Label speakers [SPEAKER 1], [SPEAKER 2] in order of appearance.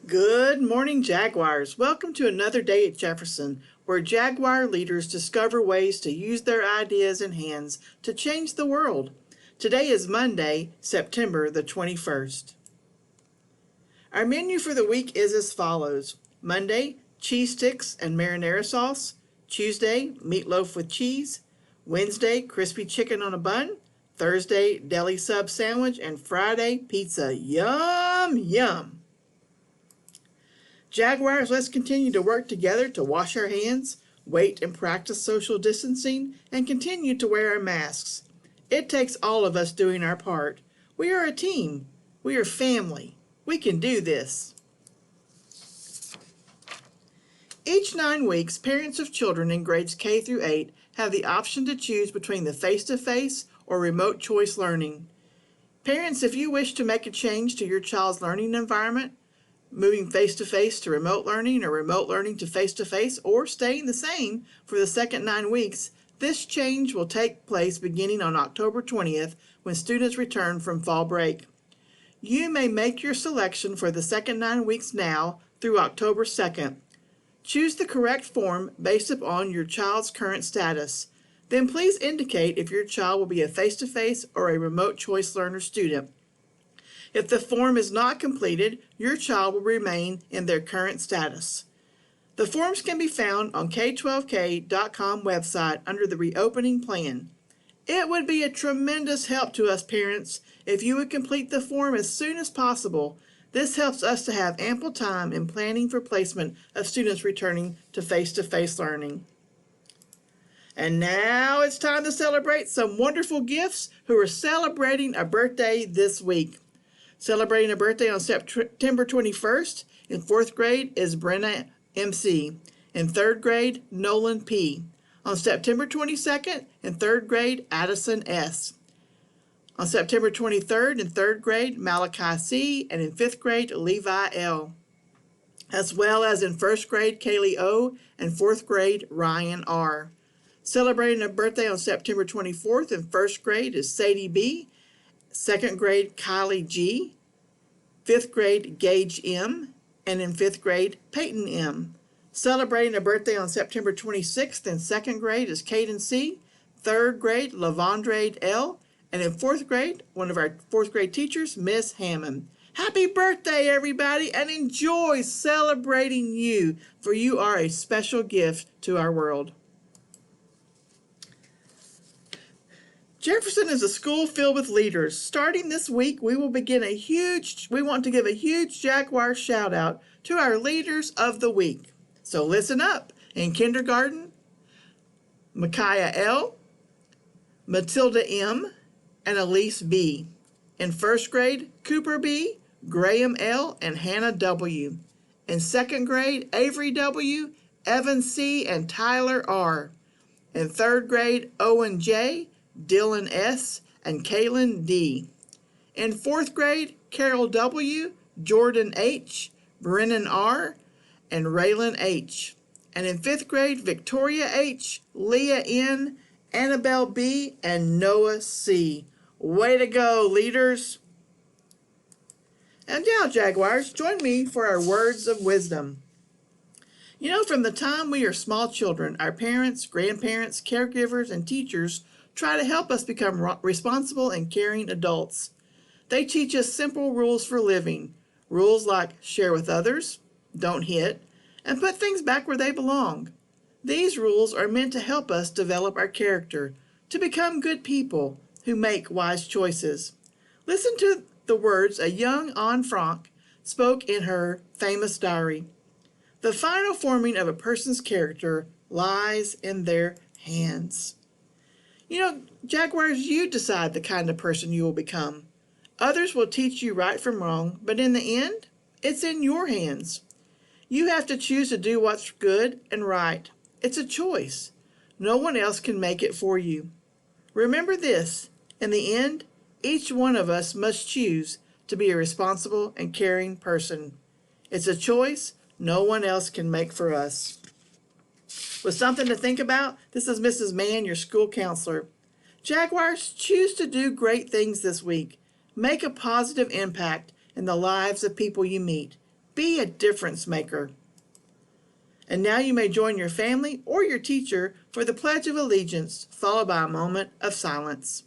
[SPEAKER 1] Good morning, Jaguars. Welcome to another day at Jefferson, where Jaguar leaders discover ways to use their ideas and hands to change the world. Today is Monday, September the 21st. Our menu for the week is as follows. Monday, cheese sticks and marinara sauce. Tuesday, meatloaf with cheese. Wednesday, crispy chicken on a bun. Thursday, deli sub sandwich. And Friday, pizza. Yum, yum. Jaguars, let's continue to work together to wash our hands, wait and practice social distancing, and continue to wear our masks. It takes all of us doing our part. We are a team. We are family. We can do this. Each 9 weeks, parents of children in grades K through 8 have the option to choose between the face-to-face or remote choice learning. Parents, if you wish to make a change to your child's learning environment, moving face-to-face to remote learning or remote learning to face-to-face, or staying the same for the second 9 weeks, this change will take place beginning on October 20th when students return from fall break. You may make your selection for the second 9 weeks now through October 2nd. Choose the correct form based upon your child's current status. Then please indicate if your child will be a face-to-face or a remote choice learner student. If the form is not completed, your child will remain in their current status. The forms can be found on k12k.com website under the reopening plan. It would be a tremendous help to us parents if you would complete the form as soon as possible. This helps us to have ample time in planning for placement of students returning to face-to-face learning. And now it's time to celebrate some wonderful gifts who are celebrating a birthday this week. Celebrating a birthday on September 21st in 4th grade is Brenna MC. In 3rd grade, Nolan P. On September 22nd in 3rd grade, Addison S. On September 23rd in 3rd grade, Malachi C. And in 5th grade, Levi L. As well as in 1st grade, Kaylee O. And 4th grade, Ryan R. Celebrating a birthday on September 24th in 1st grade is Sadie B. 2nd grade, Kylie G. 5th grade, Gage M. And in 5th grade, Peyton M. Celebrating a birthday on September 26th in 2nd grade is Caden C. 3rd grade, Lavondrade L. And in 4th grade, one of our 4th grade teachers, Miss Hammond. Happy birthday, everybody, and enjoy celebrating you, for you are a special gift to our world. Jefferson is a school filled with leaders. Starting this week, we want to give a huge Jaguar shout out to our leaders of the week. So listen up. In kindergarten, Micaiah L., Matilda M., and Elise B. In 1st grade, Cooper B., Graham L., and Hannah W. In 2nd grade, Avery W., Evan C., and Tyler R. In 3rd grade, Owen J., Dylan S., and Kaylin D. In 4th grade, Carol W., Jordan H., Brennan R., and Raylan H. And in 5th grade, Victoria H., Leah N., Annabelle B., and Noah C. Way to go, leaders! And now, Jaguars, join me for our words of wisdom. You know, from the time we are small children, our parents, grandparents, caregivers, and teachers try to help us become responsible and caring adults. They teach us simple rules for living. Rules like share with others, don't hit, and put things back where they belong. These rules are meant to help us develop our character, to become good people who make wise choices. Listen to the words a young Anne Frank spoke in her famous diary. The final forming of a person's character lies in their hands. You know, Jaguars, you decide the kind of person you will become. Others will teach you right from wrong, but in the end, it's in your hands. You have to choose to do what's good and right. It's a choice. No one else can make it for you. Remember this, in the end, each one of us must choose to be a responsible and caring person. It's a choice no one else can make for us. With something to think about, this is Mrs. Mann, your school counselor. Jaguars, choose to do great things this week. Make a positive impact in the lives of people you meet. Be a difference maker. And now you may join your family or your teacher for the Pledge of Allegiance, followed by a moment of silence.